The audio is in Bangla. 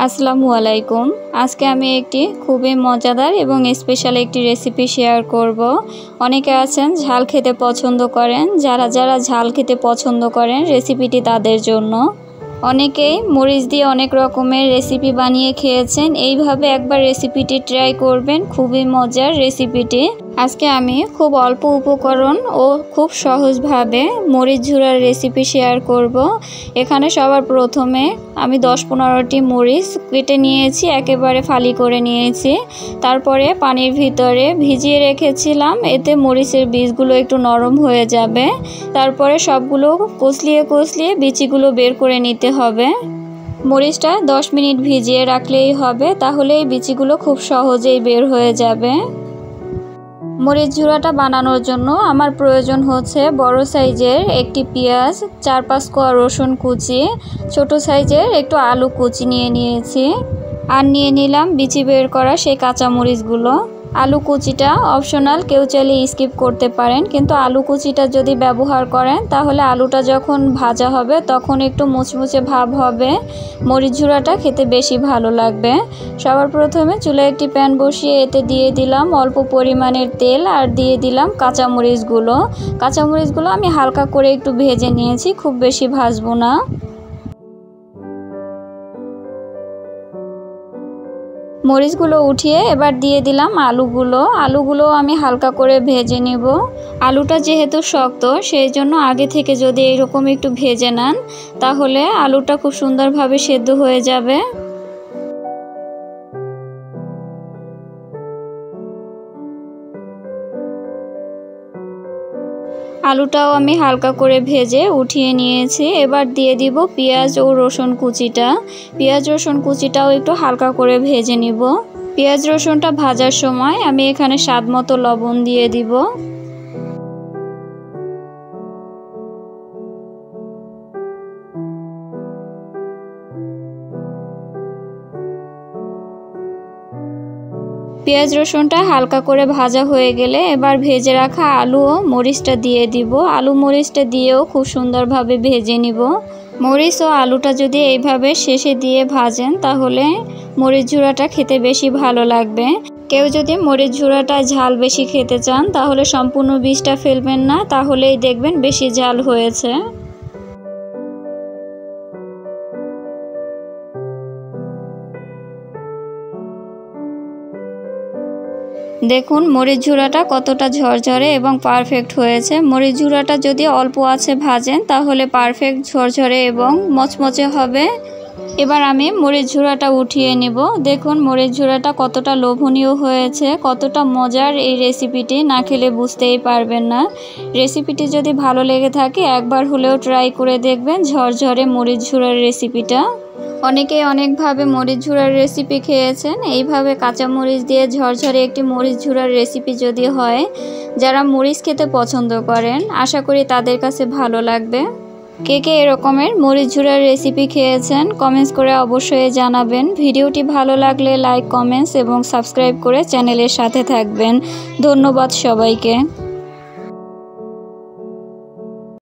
আসসালামু আলাইকুম। আজকে আমি একটি খুবই মজাদার এবং স্পেশাল একটি রেসিপি শেয়ার করব। অনেকে আছেন ঝাল খেতে পছন্দ করেন, যারা ঝাল খেতে পছন্দ করেন রেসিপিটি তাদের জন্য। অনেকেই মরিচ দিয়ে অনেক রকমের রেসিপি বানিয়ে খেয়েছেন, এইভাবে একবার রেসিপিটি ট্রাই করবেন, খুবই মজার রেসিপিটি। আজকে আমি খুব অল্প উপকরণ ও খুব সহজভাবে মরিচ ঝুরার রেসিপি শেয়ার করব। এখানে সবার প্রথমে আমি 10-15টি মরিচ কেটে নিয়েছি, একেবারে ফালি করে নিয়েছি। তারপরে পানির ভিতরে ভিজিয়ে রেখেছিলাম, এতে মরিচের বীজগুলো একটু নরম হয়ে যাবে। তারপরে সবগুলো কচলিয়ে বিচিগুলো বের করে নিতে হবে। মরিচটা 10 মিনিট ভিজিয়ে রাখলেই হবে, তাহলে এই বিচিগুলো খুব সহজেই বের হয়ে যাবে। মরিচ ঝুরাটা বানানোর জন্য আমার প্রয়োজন হচ্ছে বড় সাইজের একটি পেঁয়াজ, 4-5 কোয়া রসুন কুচি, ছোট সাইজের একটু আলু কুচি নিয়ে নিয়েছি। আর নিয়ে নিলাম বিচি বের করা সেই কাঁচা মরিচগুলো। আলু কুচিটা অপশনাল, কেউ চাইলে স্কিপ করতে পারেন, কিন্তু আলু কুচিটা যদি ব্যবহার করেন তাহলে আলুটা যখন ভাজা হবে তখন একটু মুচমুচে ভাব হবে, মরিচ ঝুরাটা খেতে বেশি ভালো লাগবে। সবার প্রথমে চুলায় একটি প্যান বসিয়ে এতে দিয়ে দিলাম অল্প পরিমাণের তেল আর দিয়ে দিলাম কাঁচামরিচগুলো। কাঁচামরিচগুলো আমি হালকা করে একটু ভেজে নিয়েছি, খুব বেশি ভাজবো না। মরিচগুলো উঠিয়ে এবার দিয়ে দিলাম আলুগুলো আমি হালকা করে ভেজে নেব। আলুটা যেহেতু শক্ত, সেই জন্য আগে থেকে যদি এরকম একটু ভেজে নেন তাহলে আলুটা খুব সুন্দরভাবে সেদ্ধ হয়ে যাবে। আলুটাও আমি হালকা করে ভেজে উঠিয়ে নিয়েছি। এবার দিয়ে দিব পেঁয়াজ ও রসুন কুচিটা। পেঁয়াজ রসুন কুচিটাও একটু হালকা করে ভেজে নিব। পেঁয়াজ রসুনটা ভাজার সময় আমি এখানে স্বাদ মতো লবণ দিয়ে দিব। পেঁয়াজ রসুনটা হালকা করে ভাজা হয়ে গেলে এবার ভেজে রাখা আলু ও মরিচটা দিয়ে দিব। আলু মরিচটা দিয়েও খুব সুন্দরভাবে ভেজে নিব। মরিচ ও আলুটা যদি এইভাবে শেষে দিয়ে ভাজেন তাহলে মরিচ ঝুরাটা খেতে বেশি ভালো লাগবে। কেউ যদি মরিচ ঝুরাটা ঝাল বেশি খেতে চান তাহলে সম্পূর্ণ বীজটা ফেলবেন না, তাহলেই দেখবেন বেশি ঝাল হয়েছে। দেখুন মরিচ ঝুরাটা কতটা ঝরঝরে এবং পারফেক্ট হয়েছে। মরিচ ঝুরাটা যদি অল্প আছে ভাজেন তাহলে পারফেক্ট ঝরঝরে এবং মচমচে হবে। এবার আমি মরিচ ঝুরাটা উঠিয়ে নেব। দেখুন মরিচ ঝুরাটা কতটা লোভনীয় হয়েছে, কতটা মজার এই রেসিপিটি, না খেলে বুঝতেই পারবেন না। রেসিপিটি যদি ভালো লেগে থাকে একবার হলেও ট্রাই করে দেখবেন ঝরঝরে মরিচ ঝুরার রেসিপিটা। অনেকেই অনেকভাবে মরিচ ঝুরার রেসিপি খেয়েছেন, এইভাবে কাঁচা মরিচ দিয়ে ঝরঝরে একটি মরিচ ঝুরার রেসিপি যদি হয়, যারা মরিচ খেতে পছন্দ করেন আশা করি তাদের কাছে ভালো লাগবে। কে কে এরকমের মরিচ ঝুরার রেসিপি খেয়েছেন কমেন্টস করে অবশ্যই জানাবেন। ভিডিওটি ভালো লাগলে লাইক, কমেন্টস এবং সাবস্ক্রাইব করে চ্যানেলের সাথে থাকবেন। ধন্যবাদ সবাইকে।